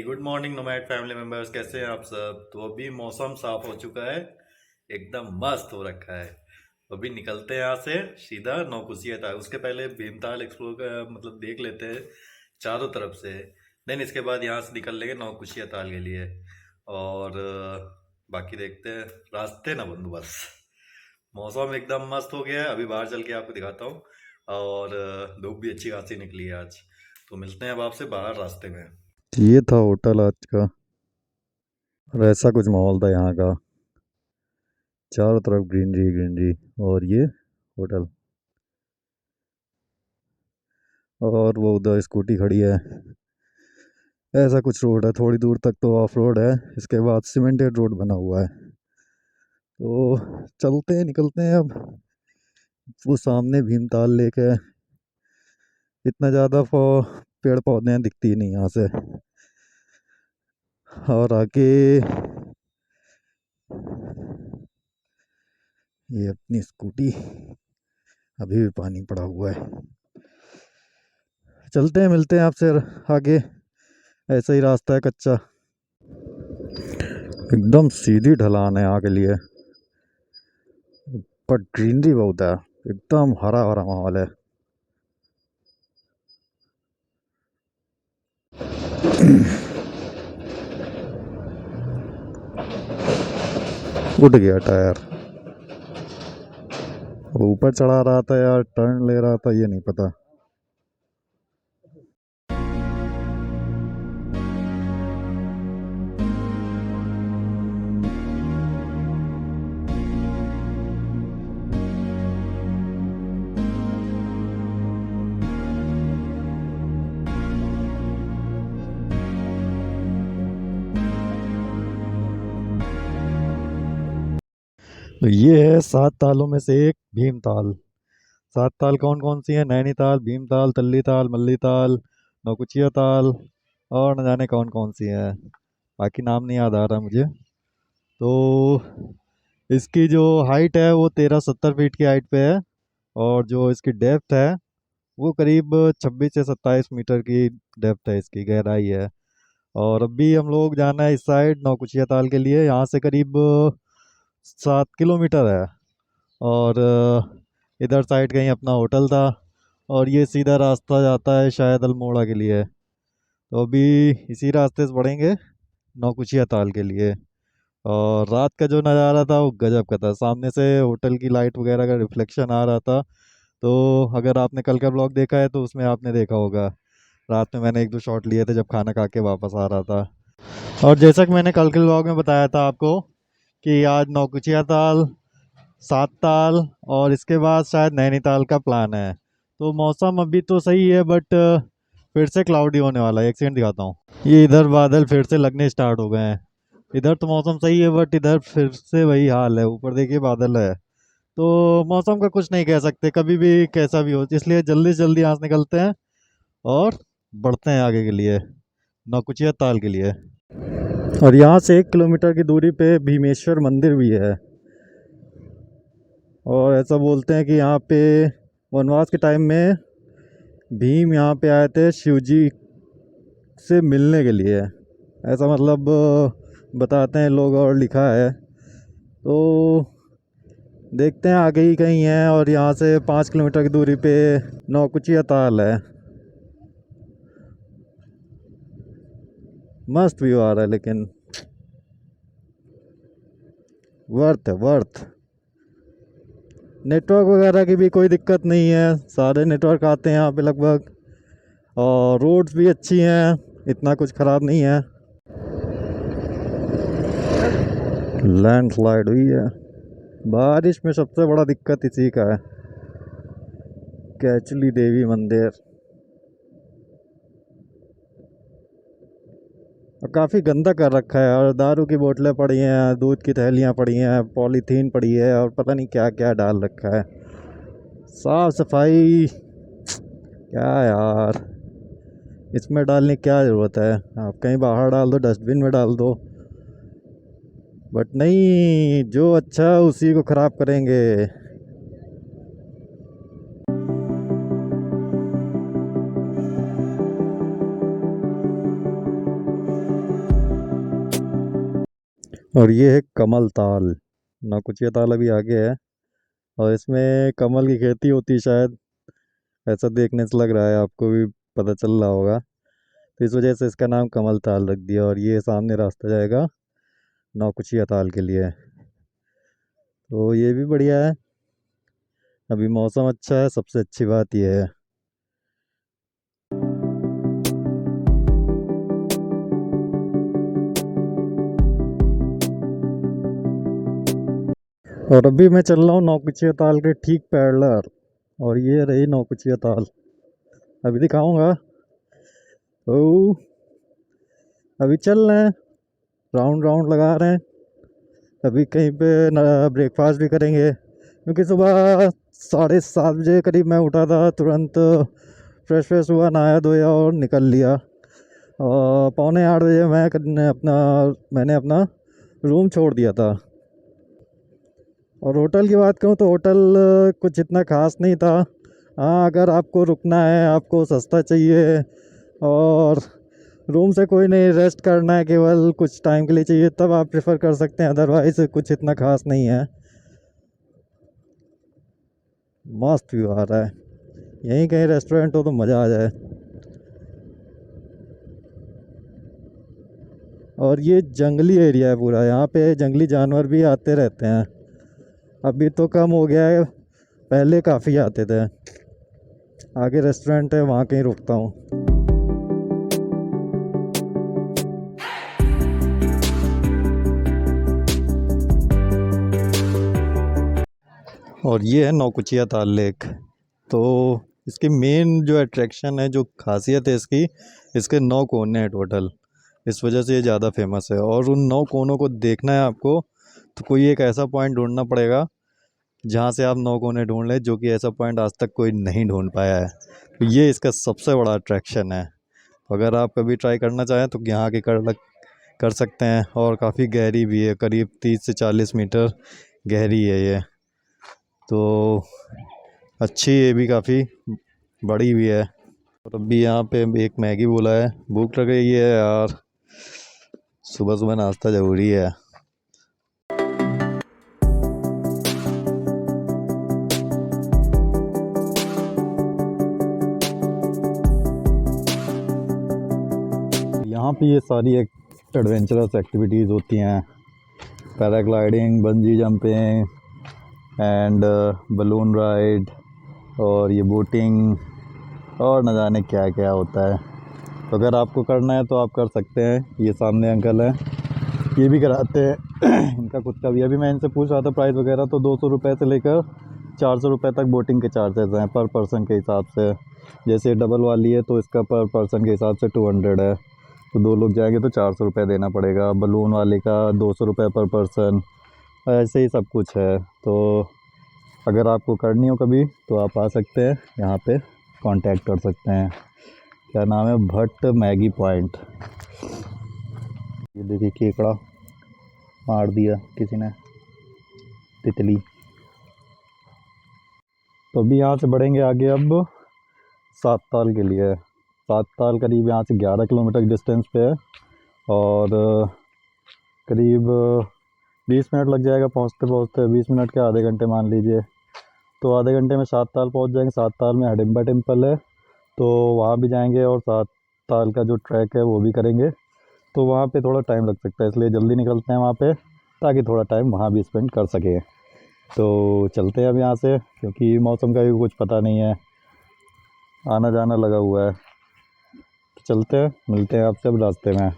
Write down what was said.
Good morning nomad family members, कैसे हैं आप सब। तो अभी मौसम साफ हो चुका है, एकदम मस्त हो रखा है। अभी निकलते हैं यहाँ से सीधा नौकुचिया ताल। उसके पहले भीमताल एक्सप्लोर का मतलब देख लेते हैं चारों तरफ से। देन इसके बाद यहाँ से निकल लेंगे नौकुचिया ताल के लिए। और बाकी देखते हैं, रास्ते ना बंदो बस। मौसम एकदम मस्त हो गया है, अभी बाहर चल के आपको दिखाता हूँ। और धूप भी अच्छी खासी निकली है आज। तो मिलते हैं अब आपसे बाहर रास्ते में। ये था होटल आज का। और ऐसा कुछ माहौल था यहाँ का, चारों तरफ ग्रीनरी ग्रीनरी। और ये होटल, और वो उधर स्कूटी खड़ी है। ऐसा कुछ रोड है, थोड़ी दूर तक तो ऑफ रोड है, इसके बाद सीमेंटेड रोड बना हुआ है। तो चलते हैं, निकलते हैं अब। वो सामने भीमताल लेक है। इतना ज़्यादा पेड़ पौधे दिखती नहीं यहाँ से। और आगे ये अपनी स्कूटी, अभी भी पानी पड़ा हुआ है। चलते हैं, मिलते हैं आपसे आगे। ऐसा ही रास्ता है कच्चा, एकदम सीधी ढलान है आगे लिए, पर ग्रीनरी बहुत है, एकदम हरा भरा माहौल है। उठ गया टायर। ऊपर चढ़ा रहा था यार, टर्न ले रहा था, ये नहीं पता। तो ये है 7 तालों में से एक, भीमताल। 7 ताल कौन कौन सी है? नैनीताल, भीमताल, तल्लीताल, मल्लीताल, नौकुचिया ताल, और न जाने कौन कौन सी है। बाकी नाम नहीं याद आ रहा मुझे। तो इसकी जो हाइट है वो 1370 फीट की हाइट पे है। और जो इसकी डेप्थ है वो करीब 26 से 27 मीटर की डेप्थ है, इसकी गहराई है। और अभी हम लोग जाना है इस साइड नौकुचिया ताल के लिए, यहाँ से करीब 7 किलोमीटर है। और इधर साइड कहीं अपना होटल था। और ये सीधा रास्ता जाता है शायद अल्मोड़ा के लिए। तो अभी इसी रास्ते से बढ़ेंगे नौकुचिया ताल के लिए। और रात का जो नज़ारा था वो गजब का था, सामने से होटल की लाइट वगैरह का रिफ्लेक्शन आ रहा था। तो अगर आपने कल का ब्लॉग देखा है तो उसमें आपने देखा होगा, रात में मैंने एक दो शॉट लिए थे जब खाना खा के वापस आ रहा था। और जैसा कि मैंने कल के ब्लॉग में बताया था आपको कि आज नौकुचिया ताल, 7 ताल और इसके बाद शायद नैनीताल का प्लान है। तो मौसम अभी तो सही है, बट फिर से क्लाउडी होने वाला है। एक सेकंड दिखाता हूँ, ये इधर बादल फिर से लगने स्टार्ट हो गए हैं। इधर तो मौसम सही है, बट इधर फिर से वही हाल है, ऊपर देखिए बादल है। तो मौसम का कुछ नहीं कह सकते, कभी भी कैसा भी हो, इसलिए जल्दी से जल्दी यहाँ से निकलते हैं और बढ़ते हैं आगे के लिए, नौकुचिया ताल के लिए। और यहाँ से 1 किलोमीटर की दूरी पे भीमेश्वर मंदिर भी है। और ऐसा बोलते हैं कि यहाँ पे वनवास के टाइम में भीम यहाँ पे आए थे शिव जी से मिलने के लिए। ऐसा मतलब बताते हैं लोग, और लिखा है। तो देखते हैं, आगे ही कहीं है। और यहाँ से 5 किलोमीटर की दूरी पे नौकुचिया ताल है। मस्त व्यू आ रहा है, लेकिन वर्थ है, वर्थ। नेटवर्क वगैरह की भी कोई दिक्कत नहीं है, सारे नेटवर्क आते हैं यहाँ पे लगभग। और रोड्स भी अच्छी हैं, इतना कुछ ख़राब नहीं है। लैंडस्लाइड हुई है बारिश में, सबसे बड़ा दिक्कत इसी का है। कैचली देवी मंदिर, और काफ़ी गंदा कर रखा है। और दारू की बोतलें पड़ी हैं, दूध की थैलियाँ पड़ी हैं, पॉलीथीन पड़ी है, और पता नहीं क्या क्या डाल रखा है। साफ सफाई क्या यार, इसमें डालने की क्या ज़रूरत है? आप कहीं बाहर डाल दो, डस्टबिन में डाल दो। बट नहीं, जो अच्छा है उसी को ख़राब करेंगे। और ये है कमल ताल। नौकुचिया ताल अभी आगे है और इसमें कमल की खेती होती है शायद, ऐसा देखने से लग रहा है, आपको भी पता चल रहा होगा। तो इस वजह से इसका नाम कमल ताल रख दिया। और ये सामने रास्ता जाएगा नौकुचिया ताल के लिए। तो ये भी बढ़िया है, अभी मौसम अच्छा है, सबसे अच्छी बात ये है। और अभी मैं चल रहा हूँ नौकुचिया ताल के ठीक पैरेलल, और ये रही नौकुचिया ताल, अभी दिखाऊंगा। तो अभी चल रहे हैं, राउंड राउंड लगा रहे हैं। अभी कहीं पे ब्रेकफास्ट भी करेंगे, क्योंकि सुबह 7:30 बजे करीब मैं उठा था, तुरंत फ्रेश फ्रेश हुआ, नहाया धोया और निकल लिया। और 7:45 बजे मैंने अपना रूम छोड़ दिया था। और होटल की बात करूँ तो होटल कुछ इतना ख़ास नहीं था। हाँ, अगर आपको रुकना है, आपको सस्ता चाहिए और रूम से कोई नहीं, रेस्ट करना है, केवल कुछ टाइम के लिए चाहिए, तब आप प्रेफर कर सकते हैं। अदरवाइज कुछ इतना ख़ास नहीं है। मस्त व्यू आ रहा है, यहीं कहीं रेस्टोरेंट हो तो मज़ा आ जाए। और ये जंगली एरिया है पूरा, यहाँ पे जंगली जानवर भी आते रहते हैं। अभी तो कम हो गया है, पहले काफ़ी आते थे। आगे रेस्टोरेंट है, वहाँ कहीं रुकता हूँ। और ये है नौकुचिया ताल लेक। तो इसकी मेन जो अट्रैक्शन है, जो खासियत है इसकी, इसके 9 कोने हैं टोटल, इस वजह से ये ज़्यादा फेमस है। और उन 9 कोनों को देखना है आपको, तो कोई एक ऐसा पॉइंट ढूंढना पड़ेगा जहाँ से आप 9 कोने ढूंढ लें, जो कि ऐसा पॉइंट आज तक कोई नहीं ढूंढ पाया है। तो ये इसका सबसे बड़ा अट्रैक्शन है। अगर आप कभी ट्राई करना चाहें तो यहाँ के कर सकते हैं। और काफ़ी गहरी भी है, करीब 30 से 40 मीटर गहरी है ये। तो अच्छी, ये भी काफ़ी बड़ी भी है। और अभी यहाँ पे एक मैगी बोला है, भूख लग रही है यार, सुबह सुबह नाश्ता ज़रूरी है। यहाँ पे ये सारी एडवेंचरस एक्टिविटीज़ होती हैं, paragliding, bungee jumping and balloon ride, और ये बोटिंग, और न जाने क्या क्या होता है। तो अगर आपको करना है तो आप कर सकते हैं। ये सामने अंकल हैं, ये भी कराते हैं इनका खुद का भी। अभी मैं इनसे पूछ रहा था प्राइस वगैरह, तो 200 रुपये से लेकर 400 रुपये तक बोटिंग के चार्जेस हैं पर पर्सन के हिसाब से। जैसे डबल वाली है तो इसका पर पर्सन के हिसाब से 200 है, तो 2 लोग जाएंगे तो 400 रुपये देना पड़ेगा। बलून वाले का 200 रुपये पर पर्सन, ऐसे ही सब कुछ है। तो अगर आपको करनी हो कभी तो आप आ सकते हैं, यहाँ पे कांटेक्ट कर सकते हैं। क्या नाम है, भट्ट मैगी पॉइंट। ये देखिए केकड़ा मार दिया किसी ने, तितली। तो अभी यहाँ से बढ़ेंगे आगे अब सात ताल के लिए। सात ताल करीब यहाँ से 11 किलोमीटर की डिस्टेंस पे है, और करीब 20 मिनट लग जाएगा पहुँचते पहुँचते, 20 मिनट के आधे घंटे मान लीजिए। तो आधे घंटे में सात ताल पहुँच जाएंगे। सात ताल में हडिम्बा टेम्पल है, तो वहाँ भी जाएंगे, और सात ताल का जो ट्रैक है वो भी करेंगे। तो वहाँ पे थोड़ा टाइम लग सकता है, इसलिए जल्दी निकलते हैं वहाँ पे, ताकि थोड़ा टाइम वहाँ भी स्पेंड कर सकें। तो चलते हैं अब यहाँ से, क्योंकि मौसम का भी कुछ पता नहीं है, आना जाना लगा हुआ है। तो चलते हैं, मिलते हैं आपसे अब रास्ते में।